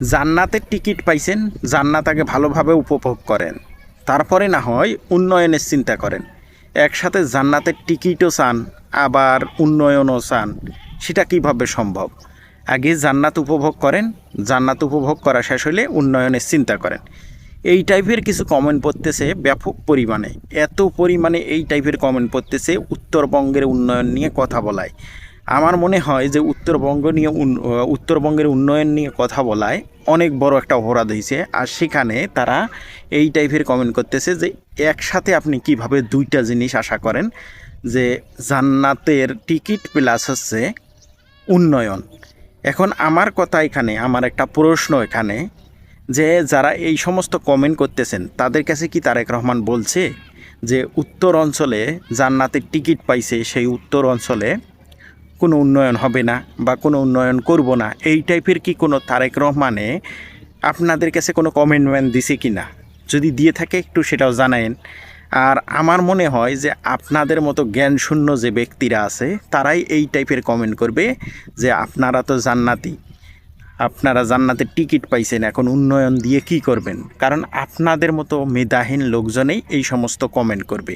জান্নাতের টিকিট পাইছেন, জান্নাত আগে ভালোভাবে উপভোগ করেন, তারপরে না হয় উন্নয়নের চিন্তা করেন। একসাথে জান্নাতের টিকিটও চান আবার উন্নয়নও চান, সেটা কিভাবে সম্ভব? আগে জান্নাত উপভোগ করেন, জান্নাত উপভোগ করা শেষ হলে উন্নয়নের চিন্তা করেন। এই টাইপের কিছু কমেন্ট পড়তেছে ব্যাপক পরিমাণে, এত পরিমাণে এই টাইপের কমেন্ট পড়তেছে উত্তরবঙ্গের উন্নয়ন নিয়ে কথা বলায়। আমার মনে হয় যে উত্তরবঙ্গের উন্নয়ন নিয়ে কথা বলায় অনেক বড় একটা অপরাধ হয়েছে। আর সেখানে তারা এই টাইপের কমেন্ট করতেছে যে একসাথে আপনি কিভাবে দুইটা জিনিস আশা করেন, যে জান্নাতের টিকিট প্লাস হচ্ছে উন্নয়ন। এখন আমার কথা এখানে, আমার একটা প্রশ্ন এখানে, যে যারা এই সমস্ত কমেন্ট করতেছেন তাদের কাছে কি তারেক রহমান বলছে যে উত্তর অঞ্চলে জান্নাতের টিকিট পাইছে, সেই উত্তর অঞ্চলে কোনো উন্নয়ন হবে না বা কোনো উন্নয়ন করব না, এই টাইপের কি কোনো তারেক রহমানে আপনাদের কাছে কোনো কমেন্টমেন্ট দিছে কি না? যদি দিয়ে থাকে একটু সেটাও জানায়েন। আর আমার মনে হয় যে আপনাদের মতো জ্ঞানশূন্য যে ব্যক্তিরা আছে তারাই এই টাইপের কমেন্ট করবে যে আপনারা তো জান্নাতি, আপনারা জান্নাতের টিকিট পাইছেন, এখন উন্নয়ন দিয়ে কি করবেন? কারণ আপনাদের মতো মেধাহীন লোকজনেই এই সমস্ত কমেন্ট করবে।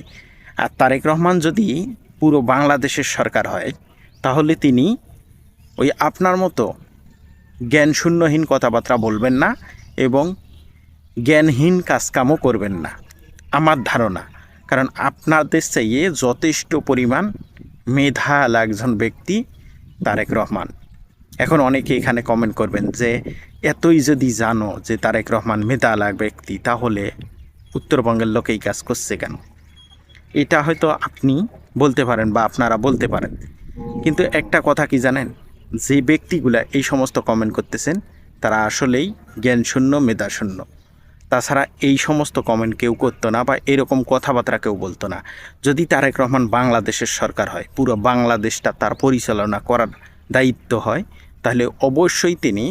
আর তারেক রহমান যদি পুরো বাংলাদেশের সরকার হয় তাহলে তিনি ওই আপনার মতো জ্ঞানশূন্যহীন কথাবার্তা বলবেন না এবং জ্ঞানহীন কাজকামও করবেন না, আমার ধারণা। কারণ আপনাদের চাইয়ে যথেষ্ট পরিমাণ মেধাল একজন ব্যক্তি তারেক রহমান। এখন অনেকে এখানে কমেন্ট করবেন যে এতই যদি জানো যে তারেক রহমান মেধাল এক ব্যক্তি, তাহলে উত্তরবঙ্গের লোক এই কাজ করছে কেন? এটা হয়তো আপনি বলতে পারেন বা আপনারা বলতে পারেন, কিন্তু একটা কথা কি জানেন, যে ব্যক্তিগুলা এই সমস্ত কমেন্ট করতেছেন তারা আসলেই জ্ঞানশূন্য, মেধাশূন্য। তাছাড়া এই সমস্ত কমেন্ট কেউ করতো না বা এরকম কথাবার্তা কেউ বলতো না যদি তারেক রহমান বাংলাদেশের সরকার হয়, পুরো বাংলাদেশটা তার পরিচালনা করার দায়িত্ব হয়, তাহলে অবশ্যই তিনি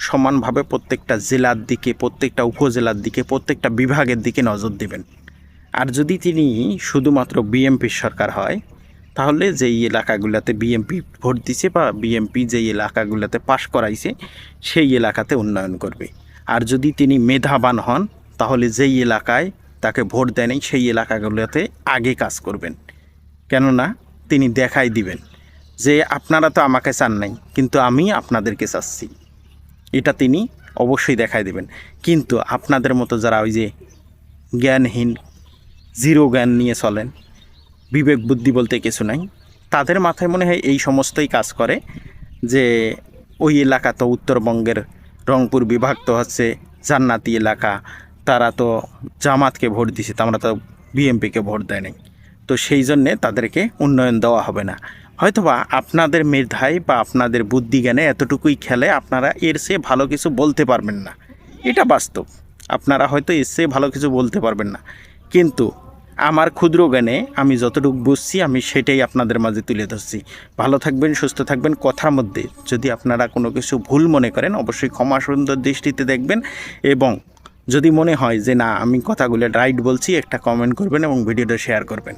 সমানভাবে প্রত্যেকটা জেলার দিকে, প্রত্যেকটা উপজেলার দিকে, প্রত্যেকটা বিভাগের দিকে নজর দেবেন। আর যদি তিনি শুধুমাত্র বিএমপির সরকার হয়, তাহলে যেই এলাকাগুলোতে বিএমপি ভোট দিছে বা বিএমপি যেই এলাকাগুলোতে পাশ করাইছে সেই এলাকাতে উন্নয়ন করবে। আর যদি তিনি মেধাবান হন, তাহলে যেই এলাকায় তাকে ভোট দেয়নি সেই এলাকাগুলোতে আগে কাজ করবেন। কেননা তিনি দেখাই দিবেন যে আপনারা তো আমাকে চান নাই, কিন্তু আমি আপনাদেরকে চাচ্ছি, এটা তিনি অবশ্যই দেখাই দেবেন। কিন্তু আপনাদের মতো যারা ওই যে জ্ঞানহীন, জিরো জ্ঞান নিয়ে চলেন, বিবেক বুদ্ধি বলতে কিছু নাই, তাদের মাথায় মনে হয় এই সমস্তই কাজ করে যে ওই এলাকা তো উত্তরবঙ্গের রংপুর বিভাগ তো হচ্ছে জান্নাতি এলাকা, তারা তো জামাতকে ভোট দিছে, আমরা তো বিএমপিকে ভোট দেয় নাই, তো সেই জন্যে তাদেরকে উন্নয়ন দেওয়া হবে না। হয়তোবা আপনাদের মেধায় বা আপনাদের বুদ্ধিজ্ঞানে এতটুকুই খেলে, আপনারা এর চেয়ে ভালো কিছু বলতে পারবেন না, এটা বাস্তব। আপনারা হয়তো এর চেয়ে ভালো কিছু বলতে পারবেন না, কিন্তু আমার ক্ষুদ্র জ্ঞানে আমি যতটুকু বুঝছি আমি সেটাই আপনাদের মাঝে তুলে ধরছি। ভালো থাকবেন, সুস্থ থাকবেন। কথার মধ্যে যদি আপনারা কোনো কিছু ভুল মনে করেন অবশ্যই ক্ষমা সুন্দর দৃষ্টিতে দেখবেন, এবং যদি মনে হয় যে না আমি কথাগুলো রাইট বলছি, একটা কমেন্ট করবেন এবং ভিডিওটা শেয়ার করবেন।